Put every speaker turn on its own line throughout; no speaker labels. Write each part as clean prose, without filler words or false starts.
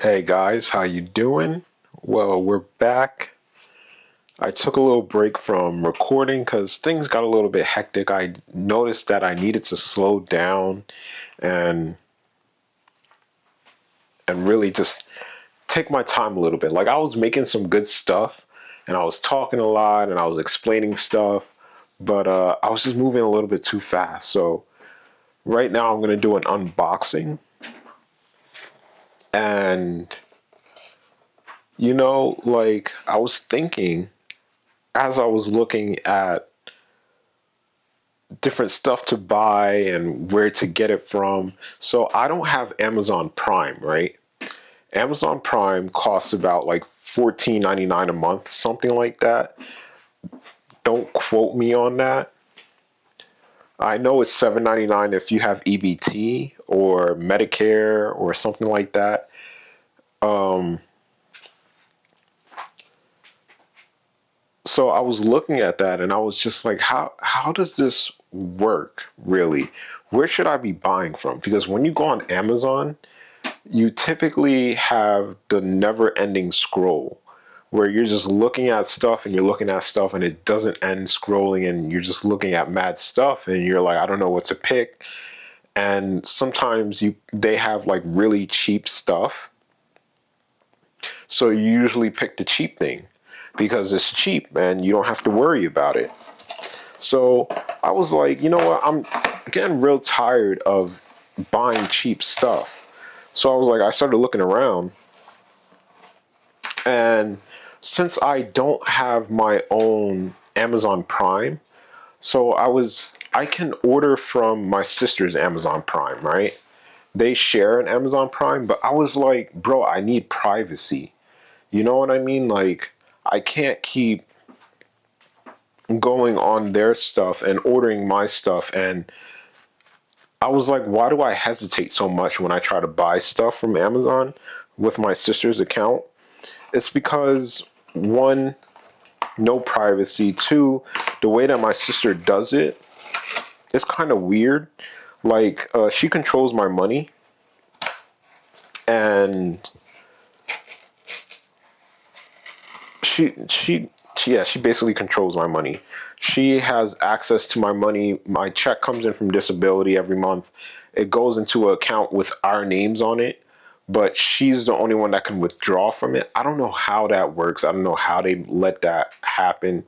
Hey guys, how you doing? Well, we're back. I took a little break from recording because things got a little bit hectic. I noticed that I needed to slow down and really just take my time a little bit. Like I was making some good stuff and I was talking a lot and I was explaining stuff, but I was just moving a little bit too fast. So right now I'm gonna do an unboxing and like I was thinking as I was looking at different stuff to buy and where to get it from. So I don't have Amazon Prime, right? Amazon Prime costs about like $14.99 a month, something like that. Don't quote me on that. I know it's $7.99 if you have EBT or Medicare or something like that. So I was looking at that and I was just like, how does this work really? Where should I be buying from? Because when you go on Amazon, you typically have the never ending scroll where you're just looking at stuff and you're looking at stuff and it doesn't end scrolling and you're just looking at mad stuff and you're like, I don't know what to pick. And sometimes they have like really cheap stuff. So you usually pick the cheap thing because it's cheap and you don't have to worry about it. So I was like, you know what? I'm getting real tired of buying cheap stuff. So I was like, I started looking around. And since I don't have my own Amazon Prime, so I can order from my sister's Amazon Prime, right? They share an Amazon Prime, but I was like, bro, I need privacy. You know what I mean? Like, I can't keep going on their stuff and ordering my stuff. And I was like, why do I hesitate so much when I try to buy stuff from Amazon with my sister's account? It's because one, no privacy. Two, the way that my sister does it is kind of weird. Like, she controls my money and she basically controls my money. She has access to my money. My check comes in from disability every month. It goes into an account with our names on it, but she's the only one that can withdraw from it. I don't know how that works. I don't know how they let that happen.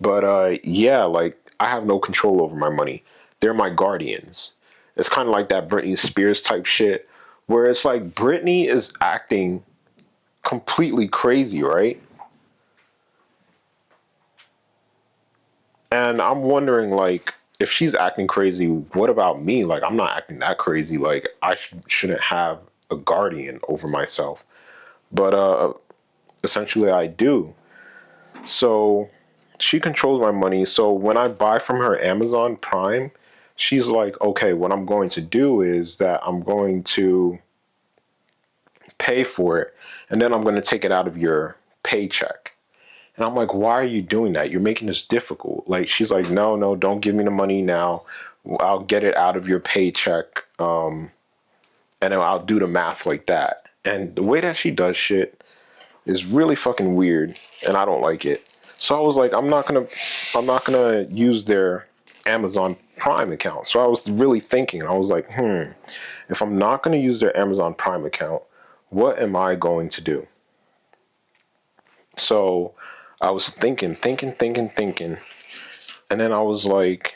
But yeah, like I have no control over my money. They're my guardians. It's kind of like that Britney Spears type shit where it's like Britney is acting completely crazy, right? And I'm wondering, like, if she's acting crazy, what about me? Like, I'm not acting that crazy. Like, shouldn't have a guardian over myself. But essentially, I do. So she controls my money. So when I buy from her Amazon Prime, she's like, okay, what I'm going to do is that I'm going to pay for it, and then I'm going to take it out of your paycheck. And I'm like, why are you doing that? You're making this difficult. Like, she's like, no, no, don't give me the money now. I'll get it out of your paycheck. And then I'll do the math like that. And the way that she does shit is really fucking weird. And I don't like it. So I was like, I'm not gonna use their Amazon Prime account. So I was really thinking, I was like, if I'm not gonna use their Amazon Prime account, what am I going to do? So I was thinking. And then I was like,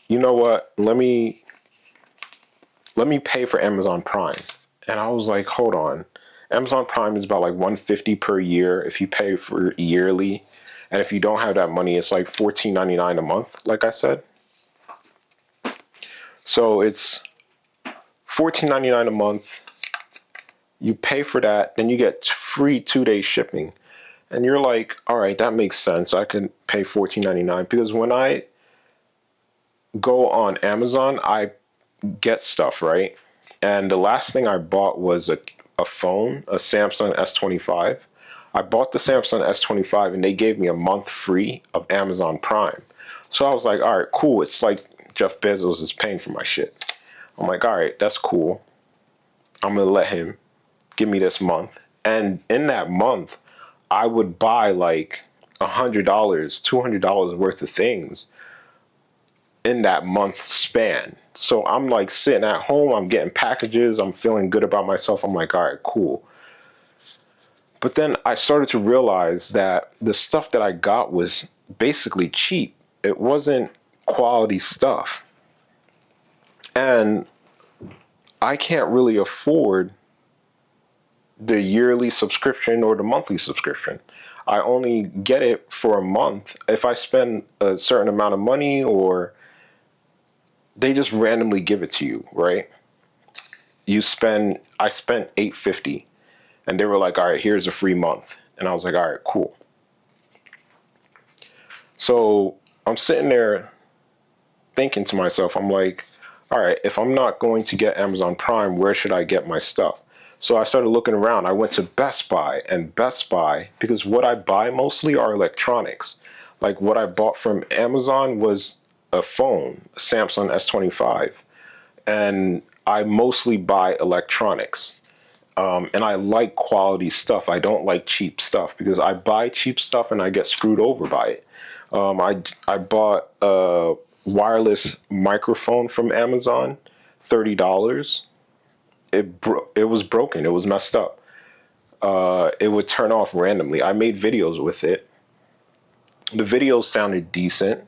you know what? Let me pay for Amazon Prime. And I was like, hold on. Amazon Prime is about like 150 per year if you pay for yearly. And if you don't have that money, it's like $14.99 a month, like I said. So it's $14.99 a month. You pay for that, then you get free 2 day shipping. And you're like, all right, that makes sense. I can pay $14.99 because when I go on Amazon, I get stuff, right? And the last thing I bought was a phone, a Samsung S25. I bought the Samsung S25 and they gave me a month free of Amazon Prime. So I was like, all right, cool. It's like Jeff Bezos is paying for my shit. I'm like, all right, that's cool. I'm going to let him give me this month. And in that month, I would buy like $100, $200 worth of things in that month span. So I'm like sitting at home, I'm getting packages, I'm feeling good about myself. I'm like, all right, cool. But then I started to realize that the stuff that I got was basically cheap. It wasn't quality stuff. And I can't really afford the yearly subscription or the monthly subscription. I only get it for a month. If I spend a certain amount of money, or they just randomly give it to you, right? I spent $8.50, and they were like, all right, here's a free month. And I was like, all right, cool. So I'm sitting there thinking to myself, I'm like, all right, if I'm not going to get Amazon Prime, where should I get my stuff? So I started looking around. I went to Best Buy, and Best Buy, because what I buy mostly are electronics. Like what I bought from Amazon was a phone, a Samsung S25. And I mostly buy electronics. And I like quality stuff. I don't like cheap stuff, because I buy cheap stuff and I get screwed over by it. I bought a wireless microphone from Amazon, $30. It was broken. It was messed up. It would turn off randomly. I made videos with it. The videos sounded decent.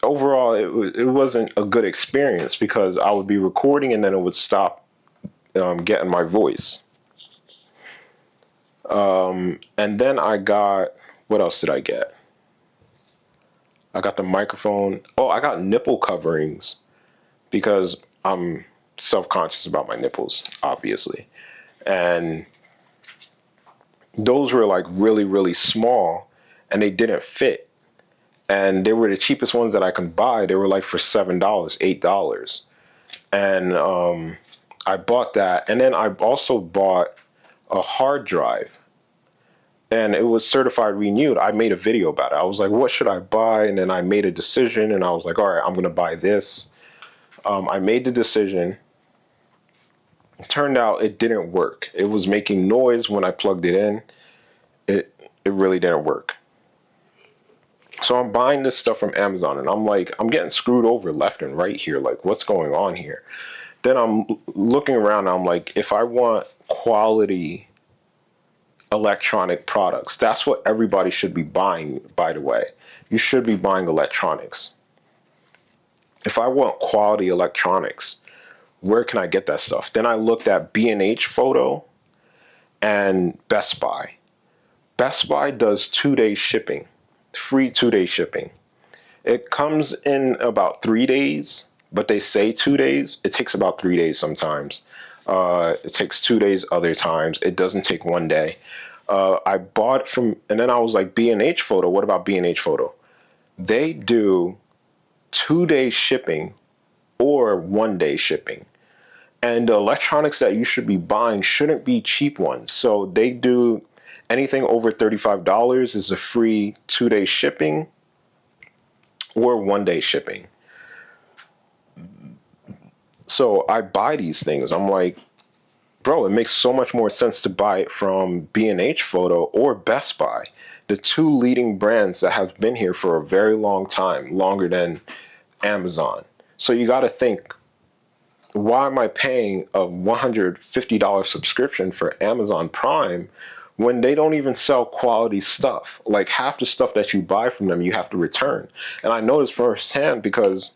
Overall, it wasn't a good experience, because I would be recording and then it would stop getting my voice. And then I got, what else did I get? I got the microphone. Oh, I got nipple coverings, because I'm self-conscious about my nipples, obviously. And those were like really, really small, and they didn't fit. And they were the cheapest ones that I could buy. They were like for $7, $8. And I bought that. And then I also bought a hard drive, and it was certified renewed. I made a video about it. I was like, what should I buy? And then I made a decision, and I was like, all right, I'm going to buy this. I made the decision. It turned out it didn't work. It was making noise when I plugged it in. It really didn't work. So I'm buying this stuff from Amazon, and I'm like, I'm getting screwed over left and right here. Like, what's going on here? Then I'm looking around, and I'm like, if I want quality electronic products, that's what everybody should be buying, by the way. You should be buying electronics. If I want quality electronics, where can I get that stuff? Then I looked at B&H Photo and Best Buy. Best Buy does 2-day shipping, free 2-day shipping. It comes in about 3 days, but they say 2 days. It takes about 3 days sometimes. It takes 2 days other times. It doesn't take 1 day. I bought from, and then I was like, B&H Photo, what about B&H Photo? They do 2-day shipping or 1-day shipping. And the electronics that you should be buying shouldn't be cheap ones. So they do anything over $35 is a free 2-day shipping or 1-day shipping. So I buy these things. I'm like, bro, it makes so much more sense to buy it from B&H Photo or Best Buy, the two leading brands that have been here for a very long time, longer than Amazon. So you got to think, why am I paying a $150 subscription for Amazon Prime when they don't even sell quality stuff? Like half the stuff that you buy from them, you have to return. And I know this firsthand because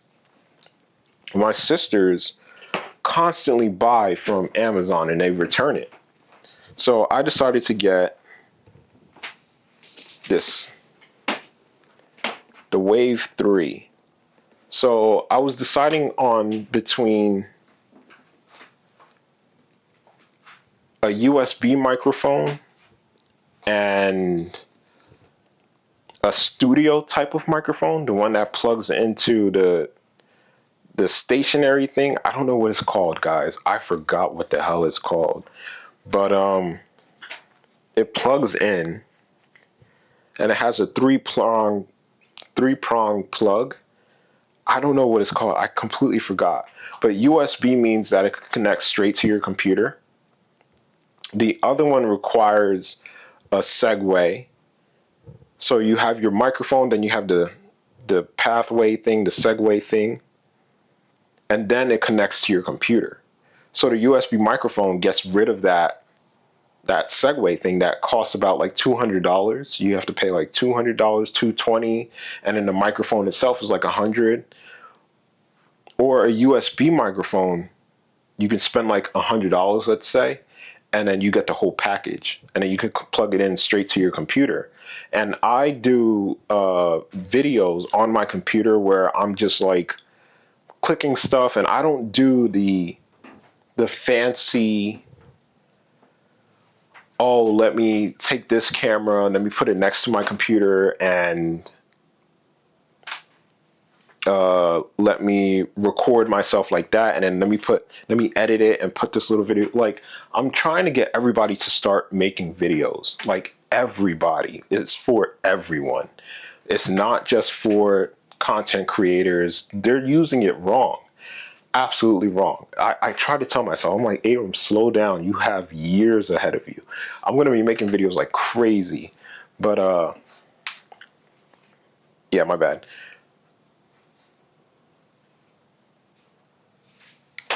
my sisters constantly buy from Amazon and they return it. So I decided to get this, the Wave 3. So I was deciding on between a USB microphone and a studio type of microphone, the one that plugs into the stationary thing. I don't know what it's called, guys. I forgot what the hell it's called. But it plugs in and it has a three-prong plug. I don't know what it's called. I completely forgot. But USB means that it connects straight to your computer. The other one requires a segue. So you have your microphone, then you have the pathway thing, the segue thing, and then it connects to your computer. So the USB microphone gets rid of that segue thing that costs about like $200. You have to pay like $200, $220, and then the microphone itself is like $100. Or a USB microphone, you can spend like $100, let's say, and then you get the whole package, and then you can plug it in straight to your computer. And I do videos on my computer where I'm just like clicking stuff, and I don't do the fancy, oh, let me take this camera and let me put it next to my computer and let me record myself like that, and then let me edit it and put this little video. Like, I'm trying to get everybody to start making videos. Like, everybody. It's for everyone. It's not just for content creators. They're using it wrong. Absolutely wrong. I try to tell myself, I'm like, Abram, slow down. You have years ahead of you. I'm gonna be making videos like crazy. But yeah, my bad.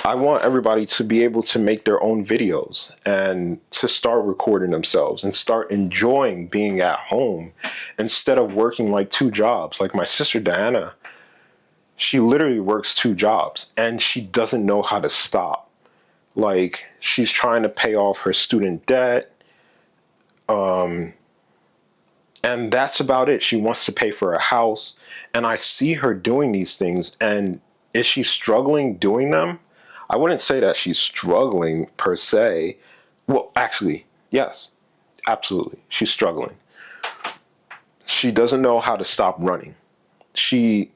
I want everybody to be able to make their own videos and to start recording themselves and start enjoying being at home instead of working like two jobs. Like my sister Diana, she literally works two jobs and she doesn't know how to stop. Like, she's trying to pay off her student debt, and that's about it. She wants to pay for a house, and I see her doing these things. And is she struggling doing them? I wouldn't say that she's struggling per se. Well, actually, yes, absolutely. She's struggling. She doesn't know how to stop running. She,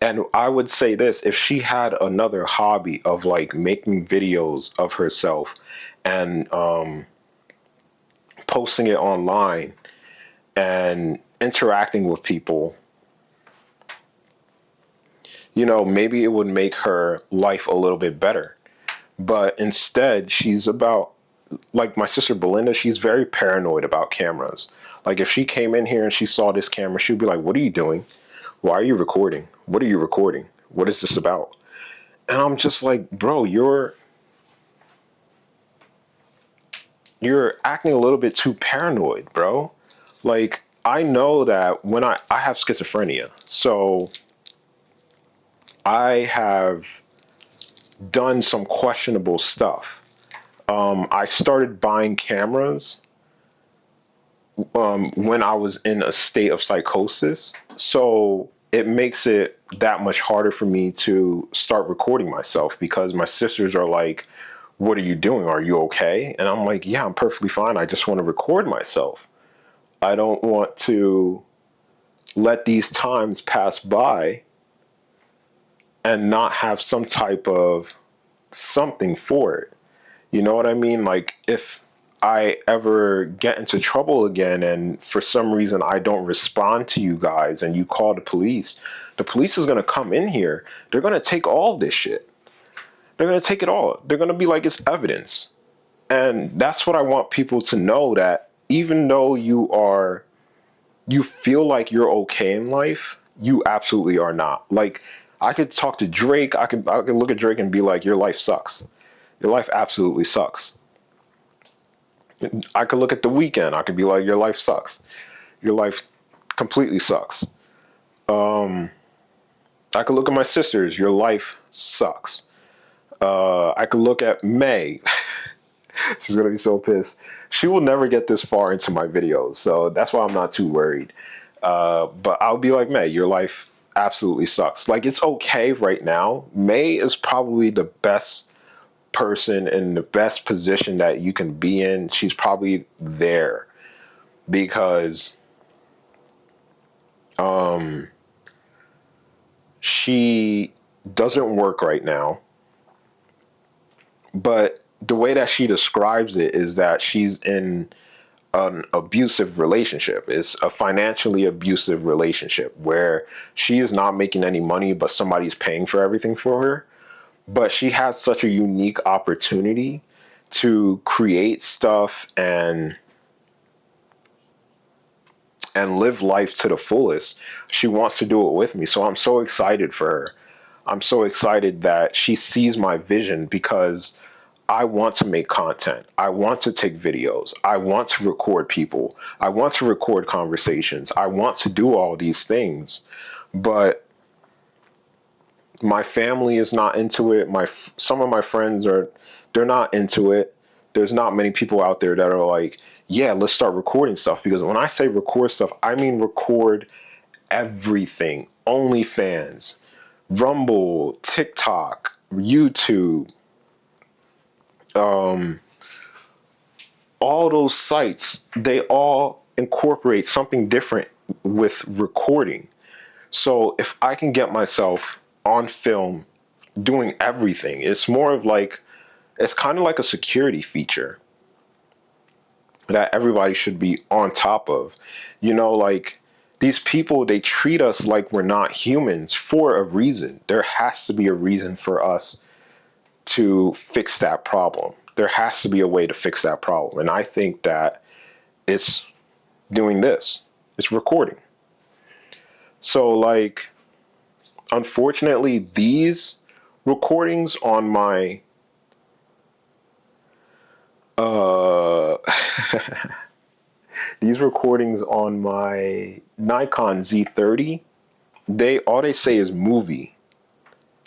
and I would say this, if she had another hobby of like making videos of herself and posting it online and interacting with people, you know, maybe it would make her life a little bit better. But instead, she's about, like my sister Belinda, she's very paranoid about cameras. Like, if she came in here and she saw this camera, she'd be like, what are you doing? Why are you recording? What are you recording? What is this about? And I'm just like, bro, you're acting a little bit too paranoid, bro. Like, I know that when I have schizophrenia, so I have done some questionable stuff. I started buying cameras when I was in a state of psychosis. So it makes it that much harder for me to start recording myself because my sisters are like, what are you doing? Are you okay? And I'm like, yeah, I'm perfectly fine. I just want to record myself. I don't want to let these times pass by and not have some type of something for it. You know what I mean? Like, if I ever get into trouble again and for some reason I don't respond to you guys and you call the police is going to come in here. They're going to take all this shit. They're going to take it all. They're going to be like, it's evidence. And that's what I want people to know, that even though you feel like you're okay in life, you absolutely are not. Like, I could talk to Drake. I could look at Drake and be like, your life sucks. Your life absolutely sucks. I could look at The Weeknd. I could be like, your life sucks. Your life completely sucks. I could look at my sisters. Your life sucks. I could look at May. She's gonna be so pissed. She will never get this far into my videos, so that's why I'm not too worried. But I'll be like, May, your life absolutely sucks. Like, it's okay right now. May is probably the best person in the best position that you can be in. She's probably there because she doesn't work right now. But the way that she describes it is that she's in an abusive relationship. It's a financially abusive relationship where she is not making any money, but somebody's paying for everything for her. But she has such a unique opportunity to create stuff and live life to the fullest. She wants to do it with me. So I'm so excited for her. I'm so excited that she sees my vision because I want to make content. I want to take videos. I want to record people. I want to record conversations. I want to do all these things. But my family is not into it. Some of my friends they're not into it. There's not many people out there that are like, yeah, let's start recording stuff. Because when I say record stuff, I mean record everything. OnlyFans, Rumble, TikTok, YouTube, all those sites, they all incorporate something different with recording. So if I can get myself on film doing everything, it's more of like, it's kind of like a security feature that everybody should be on top of. You know, like these people, they treat us like we're not humans for a reason. There has to be a reason for us to fix that problem. There has to be a way to fix that problem. And I think that it's doing this. It's recording. So like, unfortunately, these recordings on my these recordings on my Nikon Z30, all they say is movie,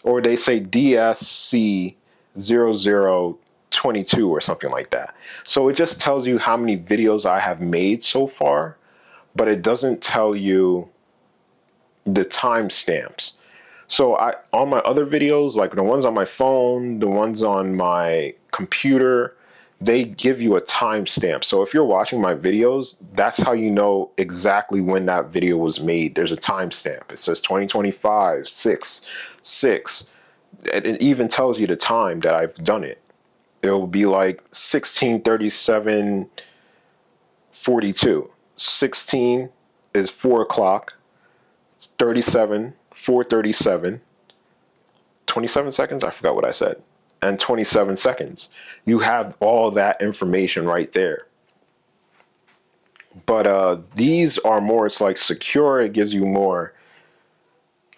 or they say DSC0022 or something like that. So it just tells you how many videos I have made so far, but it doesn't tell you the timestamps. So on my other videos, like the ones on my phone, the ones on my computer, they give you a timestamp. So if you're watching my videos, that's how you know exactly when that video was made. There's a timestamp. It says 2025, 6. It even tells you the time that I've done it. It will be like 16:37:42. 16 is 4 o'clock. 37, 4:37, 27 seconds. I forgot what I said. And 27 seconds. You have all that information right there. But these are more, it's like secure. It gives you more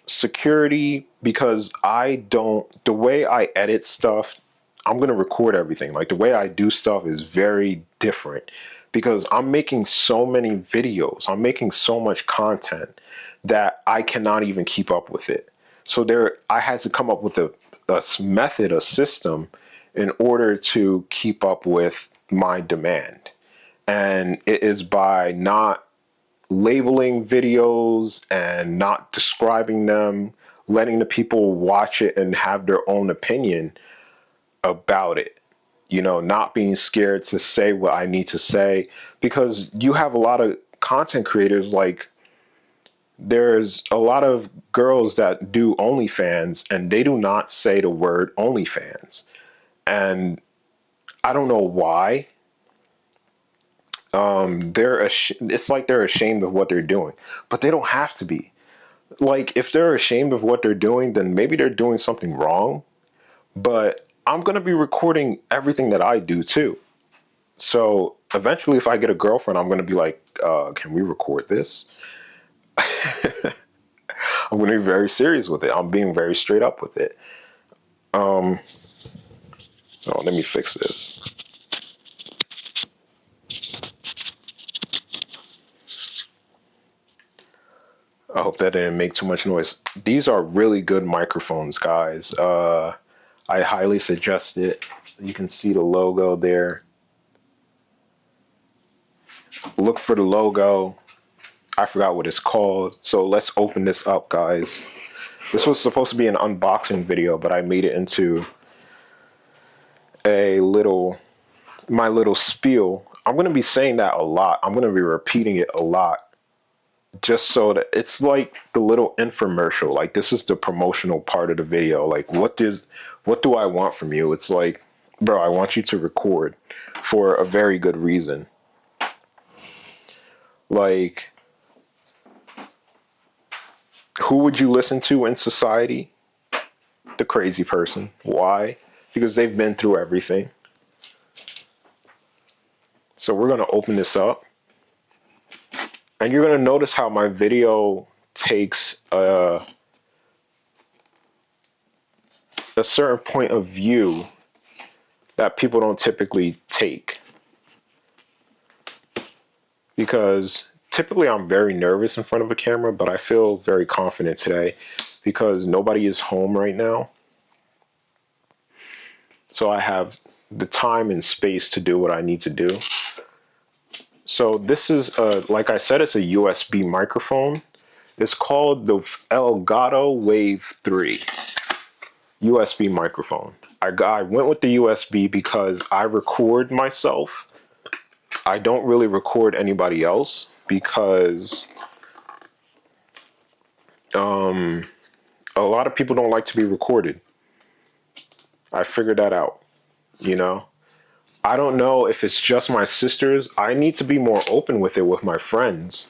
security because the way I edit stuff, I'm going to record everything. Like the way I do stuff is very different because I'm making so many videos. I'm making so much content that I cannot even keep up with it. So I had to come up with a method, a system in order to keep up with my demand. And it is by not labeling videos and not describing them, letting the people watch it and have their own opinion about it. You know, not being scared to say what I need to say, because you have a lot of content creators, like there's a lot of girls that do OnlyFans and they do not say the word OnlyFans. And I don't know why. It's like they're ashamed of what they're doing, but they don't have to be. Like if they're ashamed of what they're doing, then maybe they're doing something wrong. But I'm going to be recording everything that I do too. So eventually, if I get a girlfriend, I'm going to be like, can we record this? I'm going to be very serious with it. I'm being very straight up with it. Oh, let me fix this. I hope that didn't make too much noise. These are really good microphones, guys. I highly suggest it. You can see the logo there. Look for the logo. I forgot what it's called. So let's open this up, guys. This was supposed to be an unboxing video, but I made it into my little spiel. I'm going to be saying that a lot. I'm going to be repeating it a lot. Just so that it's like the little infomercial. Like this is the promotional part of the video. Like what do I want from you? It's like, bro, I want you to record for a very good reason. Like, who would you listen to in society? The crazy person. Why? Because they've been through everything. So we're going to open this up. And you're going to notice how my video takes a certain point of view that people don't typically take. Because typically I'm very nervous in front of a camera, but I feel very confident today because nobody is home right now. So I have the time and space to do what I need to do. So this is, like I said, it's a USB microphone. It's called the Elgato Wave 3 USB microphone. I went with the USB because I record myself. I don't really record anybody else because a lot of people don't like to be recorded. I figured that out, you know? I don't know if it's just my sisters. I need to be more open with it with my friends.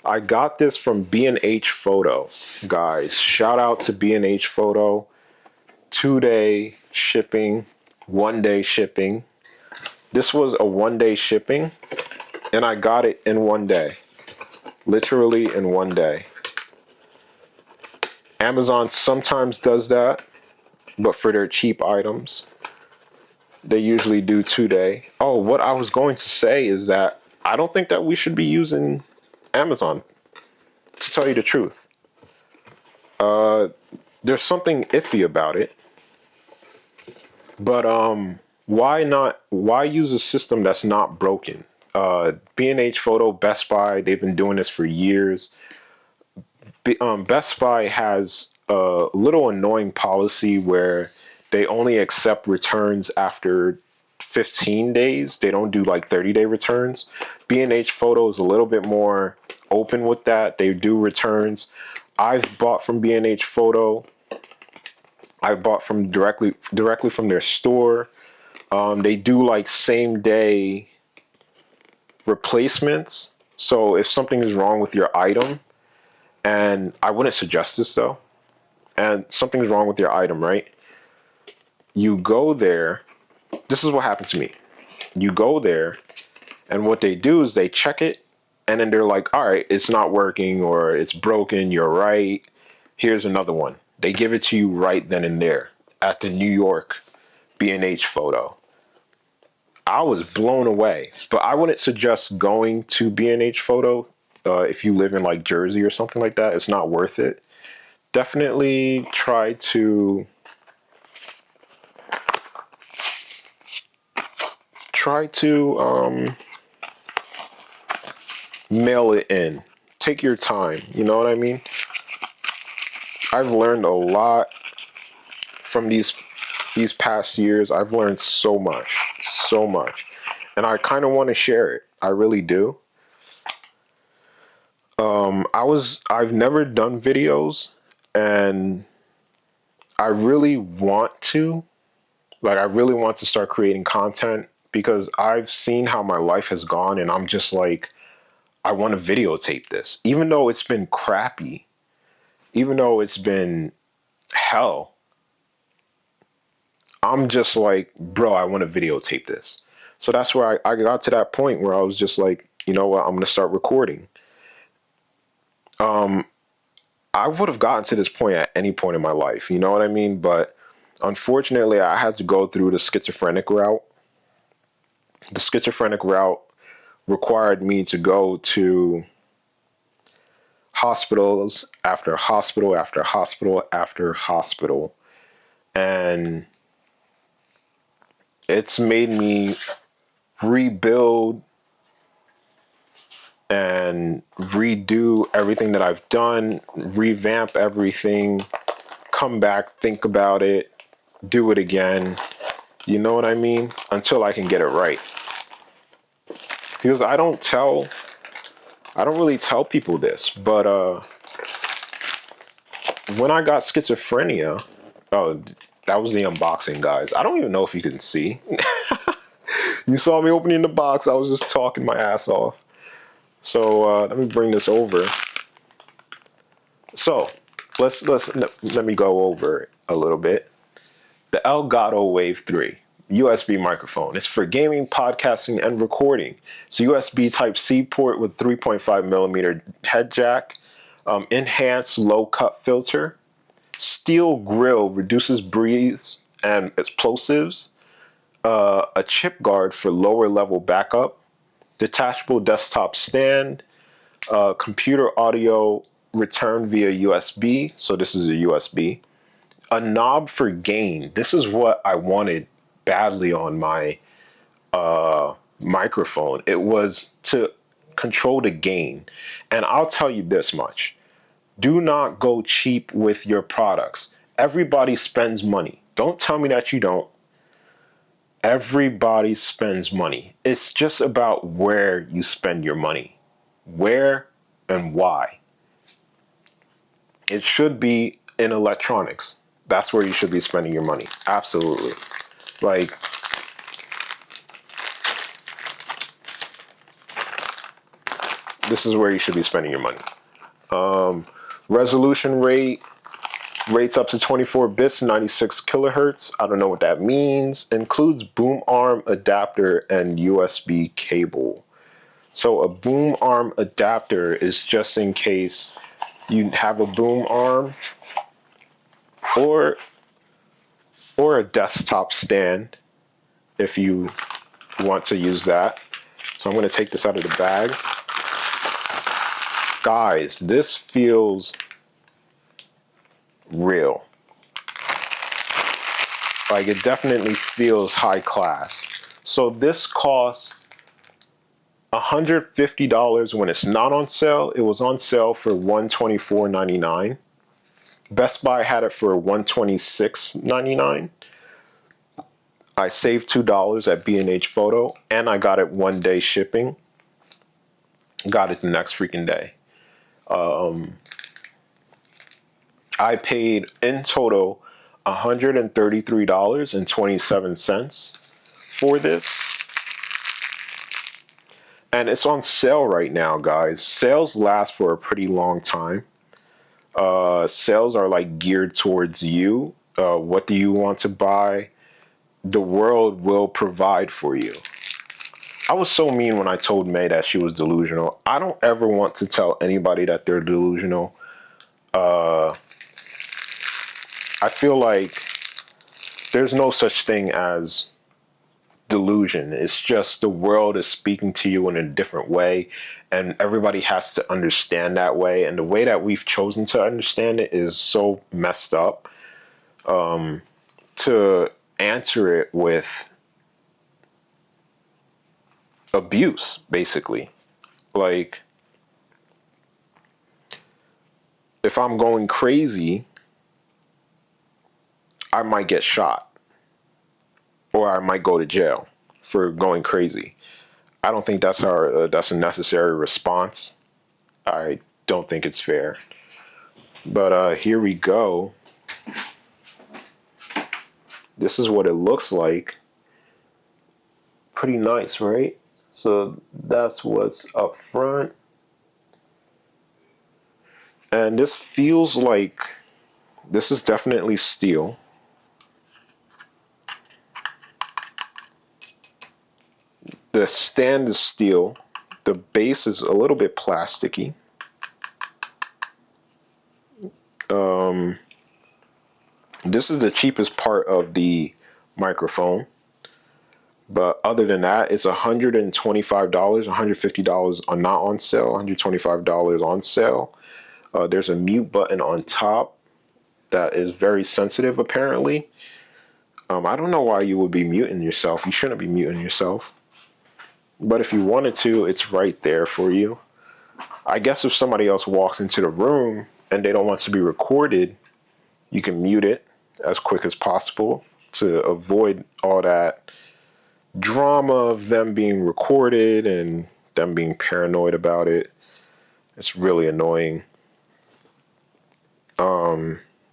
I got this from B&H Photo, guys. Shout out to B&H Photo. 2-day shipping, 1-day shipping. This was a 1-day shipping, and I got it in 1 day. Literally in 1 day. Amazon sometimes does that, but for their cheap items, they usually do 2-day. Oh, what I was going to say is that I don't think that we should be using Amazon, to tell you the truth. There's something iffy about it. But why use a system that's not broken? B&H Photo, Best Buy, they've been doing this for years. Best Buy has a little annoying policy where they only accept returns after 15 days. They don't do like 30-day returns. B&H Photo is a little bit more open with that. They do returns. I've bought from B&H Photo. I bought from directly from their store. They do like same day replacements. So if something is wrong with your item, and I wouldn't suggest this though, and something's wrong with your item, right? You go there. This is what happened to me. You go there, and what they do is they check it, and then they're like, all right, it's not working or it's broken. You're right. Here's another one. They give it to you right then and there at the New York B&H Photo. I was blown away, but I wouldn't suggest going to B&H Photo if you live in like Jersey or something like that. It's not worth it. Definitely try to mail it in. Take your time. You know what I mean? I've learned a lot from these past years. I've learned so much, and I kind of want to share it. I really do. I've never done videos, and I really want to. Like, I really want to start creating content because I've seen how my life has gone, and I'm just like, I want to videotape this, even though it's been crappy, even though it's been hell. I'm just like, bro, I want to videotape this. So that's where I got to that point where I was just like, you know what, I'm going to start recording. I would have gotten to this point at any point in my life, you know what I mean? But unfortunately, I had to go through the schizophrenic route. The schizophrenic route required me to go to hospitals after hospital after hospital after hospital. And it's made me rebuild and redo everything that I've done, revamp everything, come back, think about it, do it again. You know what I mean? Until I can get it right. Because I don't really tell people this, but when I got schizophrenia, oh, that was the unboxing, guys. I don't even know if you can see. You saw me opening the box. I was just talking my ass off. So let me bring this over. So let me go over it a little bit. The Elgato Wave 3 USB microphone. It's for gaming, podcasting, and recording. It's a USB Type-C port with 3.5 millimeter head jack, enhanced low cut filter, steel grill reduces breathes and explosives, a chip guard for lower level backup, detachable desktop stand, computer audio return via USB. So this is a USB. A knob for gain. This is what I wanted badly on my microphone. It was to control the gain. And I'll tell you this much. Do not go cheap with your products. Everybody spends money. Don't tell me that you don't. Everybody spends money. It's just about where you spend your money. Where and why. It should be in electronics. That's where you should be spending your money. Absolutely. Like, this is where you should be spending your money. Resolution rates up to 24 bits, 96 kilohertz. I don't know what that means. Includes boom arm adapter and USB cable. So a boom arm adapter is just in case you have a boom arm or a desktop stand if you want to use that. So I'm going to take this out of the bag. Guys, this feels real. Like, it definitely feels high class. So this costs $150 when it's not on sale. It was on sale for $124.99. Best Buy had it for $126.99. I saved $2 at B&H Photo, and I got it 1 day shipping. Got it the next freaking day. I paid in total $133.27 for this. And it's on sale right now, guys. Sales last for a pretty long time. Sales are like geared towards you. What do you want to buy? The world will provide for you. I was so mean when I told May that she was delusional. I don't ever want to tell anybody that they're delusional. I feel like there's no such thing as delusion. It's just the world is speaking to you in a different way, and everybody has to understand that way. And the way that we've chosen to understand it is so messed up. To answer it with abuse, basically. Like, if I'm going crazy, I might get shot, or I might go to jail for going crazy. I don't think that's that's a necessary response. I don't think it's fair. But here we go. This is what it looks like. Pretty nice, right? So that's what's up front. And this feels like this is definitely steel. The stand is steel. The base is a little bit plasticky. This is the cheapest part of the microphone. But other than that, it's $125, $150 are not on sale, $125 on sale. There's a mute button on top that is very sensitive, apparently. I don't know why you would be muting yourself. You shouldn't be muting yourself. But if you wanted to, it's right there for you. I guess if somebody else walks into the room and they don't want to be recorded, you can mute it as quick as possible to avoid all that drama of them being recorded and them being paranoid about it. It's really annoying.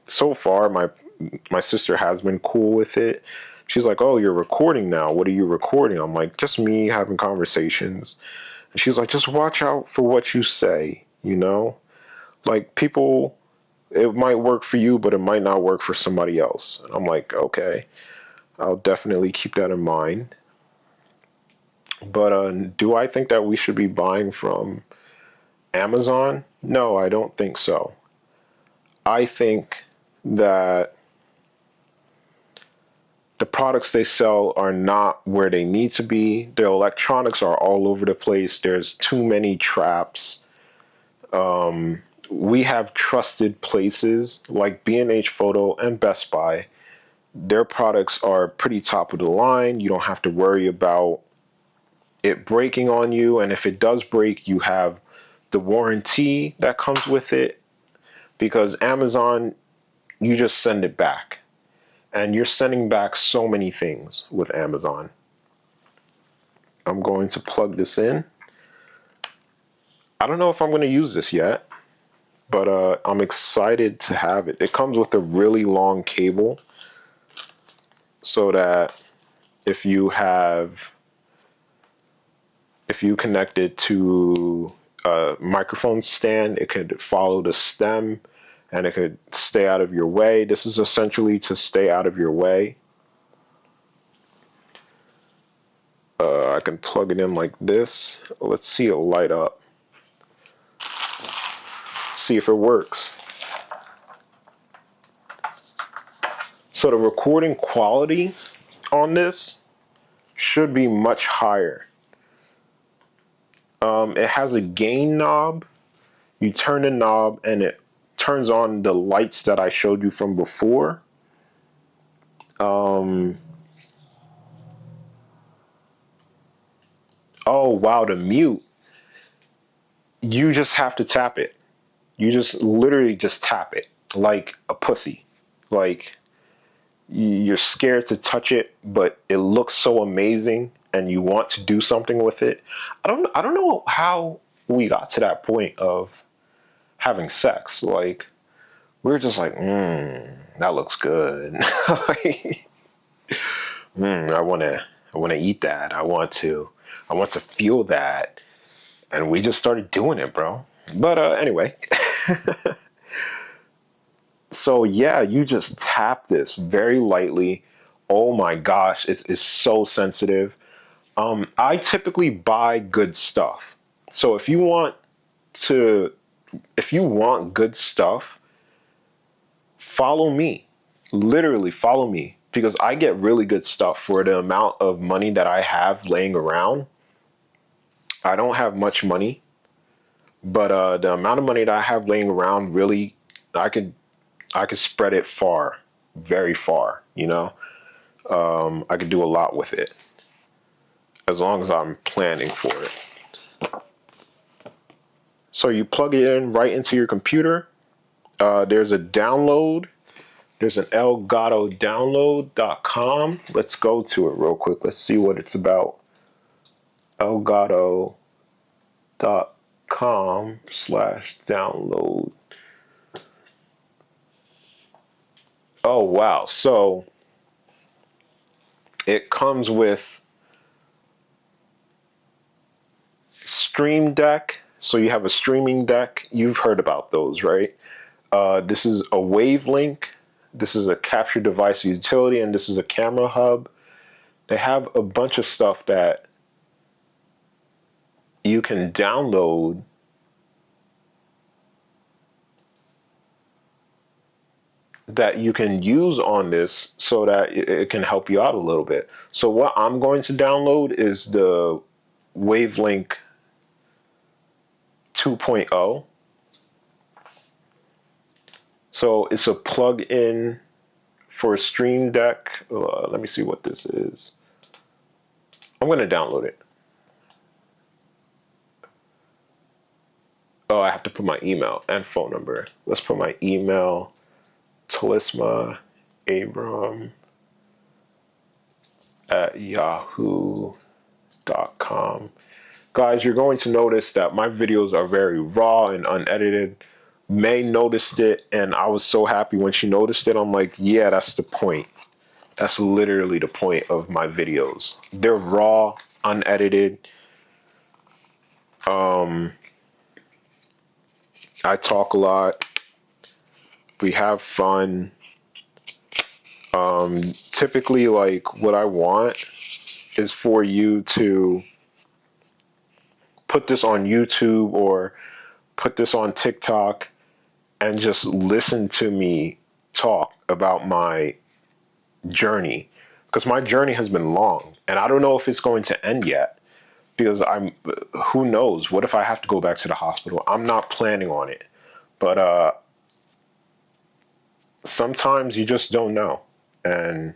So far, my sister has been cool with it. She's like, "Oh, you're recording now. What are you recording?" I'm like, "Just me having conversations." She's like, just watch out for what you say, you know? Like, people, it might work for you, but it might not work for somebody else. And I'm like, okay, I'll definitely keep that in mind. But do I think that we should be buying from Amazon? No, I don't think so. I think that the products they sell are not where they need to be. The electronics are all over the place. There's too many traps. We have trusted places like B&H Photo and Best Buy. Their products are pretty top of the line. You don't have to worry about it breaking on you. And if it does break, you have the warranty that comes with it. Because Amazon, you just send it back. And you're sending back so many things with Amazon. I'm going to plug this in. I don't know if I'm going to use this yet, but I'm excited to have it. It comes with a really long cable so that if you connect it to a microphone stand, it could follow the stem and it could stay out of your way. This is essentially to stay out of your way. I can plug it in like this. Let's see it light up. See if it works. So the recording quality on this should be much higher. It has a gain knob. You turn the knob and it turns on the lights that I showed you from before. Oh wow, the mute. You just have to tap it. You just literally just tap it like a pussy. Like you're scared to touch it, but it looks so amazing and you want to do something with it. I don't know how we got to that point of having sex. Like we're just like, that looks good. I want to eat that. I want to feel that. And we just started doing it, bro. But anyway, so yeah, you just tap this very lightly. Oh my gosh, it's so sensitive. I typically buy good stuff. So to, if you want good stuff, follow me. Literally follow me because I get really good stuff for the amount of money that I have laying around. I don't have much money, but the amount of money that I have laying around really, I could spread it far, very far, you know? I could do a lot with it as long as I'm planning for it. So you plug it in right into your computer. There's a download. There's an elgatodownload.com. Let's go to it real quick. Let's see what it's about. elgato.com/download. Oh, wow. So it comes with Stream Deck. So you have a streaming deck. You've heard about those, right? This is a Wavelink. This is a capture device utility, and this is a camera hub. They have a bunch of stuff that you can download that you can use on this so that it can help you out a little bit. So what I'm going to download is the Wavelink 2.0. So it's a plug-in for a Stream Deck. Let me see what this is. I'm going to download it. Oh, I have to put my email and phone number. Let's put my email, Talisma Abram at yahoo.com. Guys, you're going to notice that my videos are very raw and unedited. May noticed it, and I was so happy when she noticed it. I'm like, yeah, that's the point. That's literally the point of my videos. They're raw, unedited. I talk a lot. We have fun. Typically, like, what I want is for you to put this on YouTube or put this on TikTok and just listen to me talk about my journey, because my journey has been long and I don't know if it's going to end yet, because who knows, what if I have to go back to the hospital? I'm not planning on it, but sometimes you just don't know, and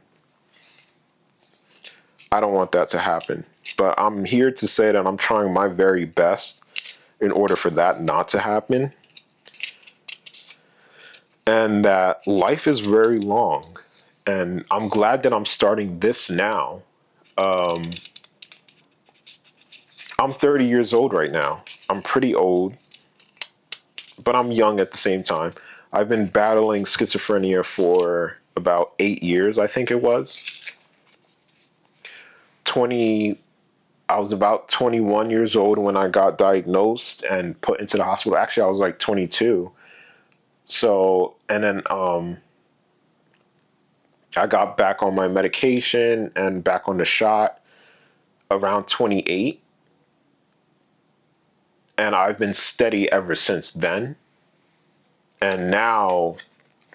I don't want that to happen. But I'm here to say that I'm trying my very best in order for that not to happen, and that life is very long, and I'm glad that I'm starting this now. I'm 30 years old right now. I'm pretty old, but I'm young at the same time. I've been battling schizophrenia for about 8 years, I think it was. 20, I was about 21 years old when I got diagnosed and put into the hospital. Actually, I was like 22. So, and then I got back on my medication and back on the shot around 28. And I've been steady ever since then. And now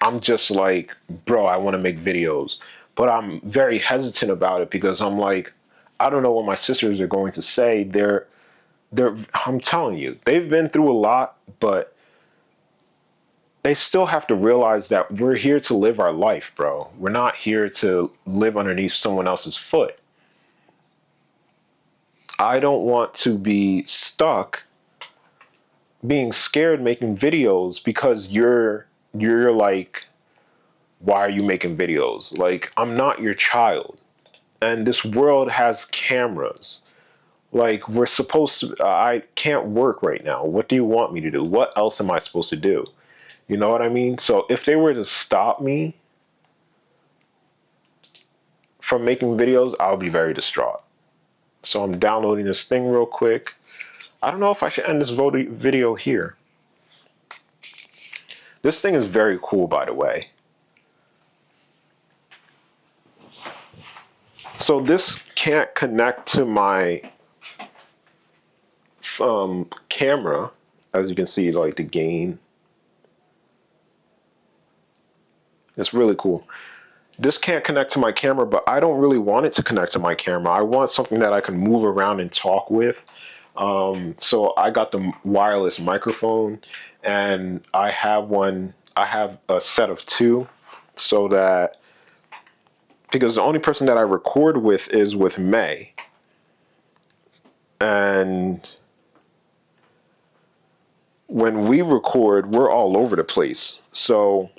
I'm just like, bro, I want to make videos. But I'm very hesitant about it because I'm like, I don't know what my sisters are going to say. I'm telling you, they've been through a lot, but they still have to realize that we're here to live our life, bro. We're not here to live underneath someone else's foot. I don't want to be stuck being scared making videos because you're like, why are you making videos? Like, I'm not your child. And this world has cameras. Like, we're supposed to, I can't work right now. What do you want me to do? What else am I supposed to do? You know what I mean? So if they were to stop me from making videos, I'll be very distraught. So I'm downloading this thing real quick. I don't know if I should end this video here. This thing is very cool, by the way. So this can't connect to my camera. As you can see, like the gain. It's really cool. This can't connect to my camera, but I don't really want it to connect to my camera. I want something that I can move around and talk with. So I got the wireless microphone, and I have a set of two, so that, because the only person that I record with is with May. And when we record, we're all over the place. So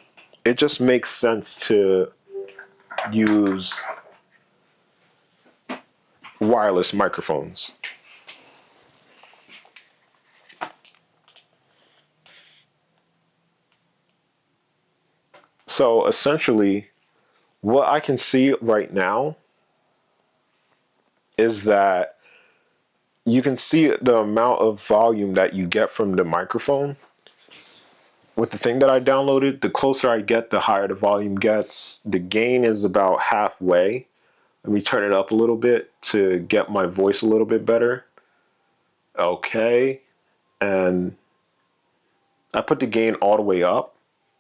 it just makes sense to use wireless microphones. So essentially, what I can see right now is that you can see the amount of volume that you get from the microphone. With the thing that I downloaded, the closer I get, the higher the volume gets. The gain is about halfway. Let me turn it up a little bit to get my voice a little bit better. Okay. And I put the gain all the way up,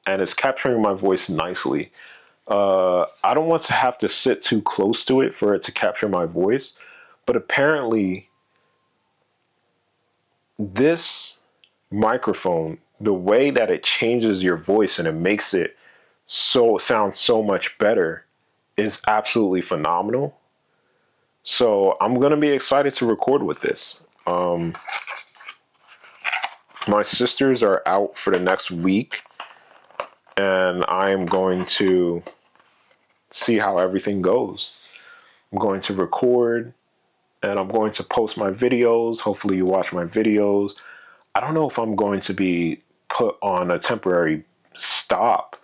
and it's capturing my voice nicely. I don't want to have to sit too close to it for it to capture my voice, but apparently this microphone, the way that it changes your voice and it makes it sound so much better, is absolutely phenomenal. So I'm gonna be excited to record with this. My sisters are out for the next week, and I'm going to see how everything goes. I'm going to record, and I'm going to post my videos. Hopefully you watch my videos. I don't know if I'm going to be put on a temporary stop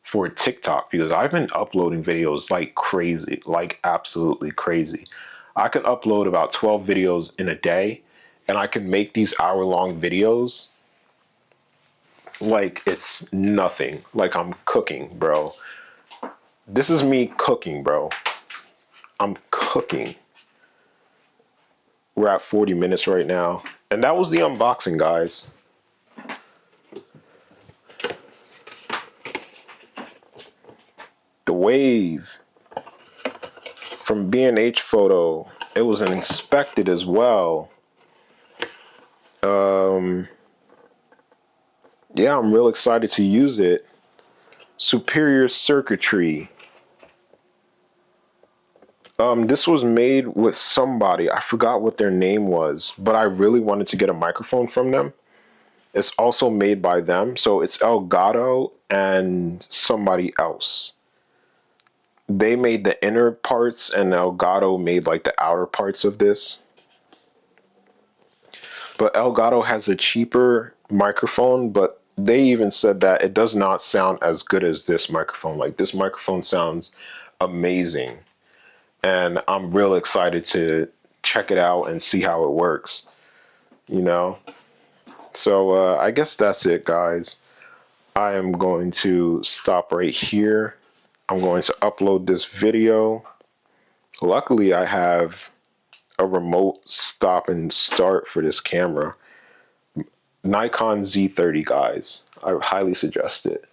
for TikTok, because I've been uploading videos like crazy, like absolutely crazy. I could upload about 12 videos in a day, and I can make these hour-long videos like it's nothing. Like I'm cooking, bro. This is me cooking, bro. I'm cooking. We're at 40 minutes right now. And that was the unboxing, guys. The Wave from B&H Photo. It was inspected as well. Yeah, I'm real excited to use it. Superior Circuitry. This was made with somebody. I forgot what their name was, but I really wanted to get a microphone from them. It's also made by them. So it's Elgato and somebody else. They made the inner parts and Elgato made like the outer parts of this. But Elgato has a cheaper microphone, but they even said that it does not sound as good as this microphone. Like this microphone sounds amazing. And I'm real excited to check it out and see how it works, you know? So I guess that's it, guys. I am going to stop right here. I'm going to upload this video. Luckily, I have a remote stop and start for this camera. Nikon Z30, guys. I highly suggest it.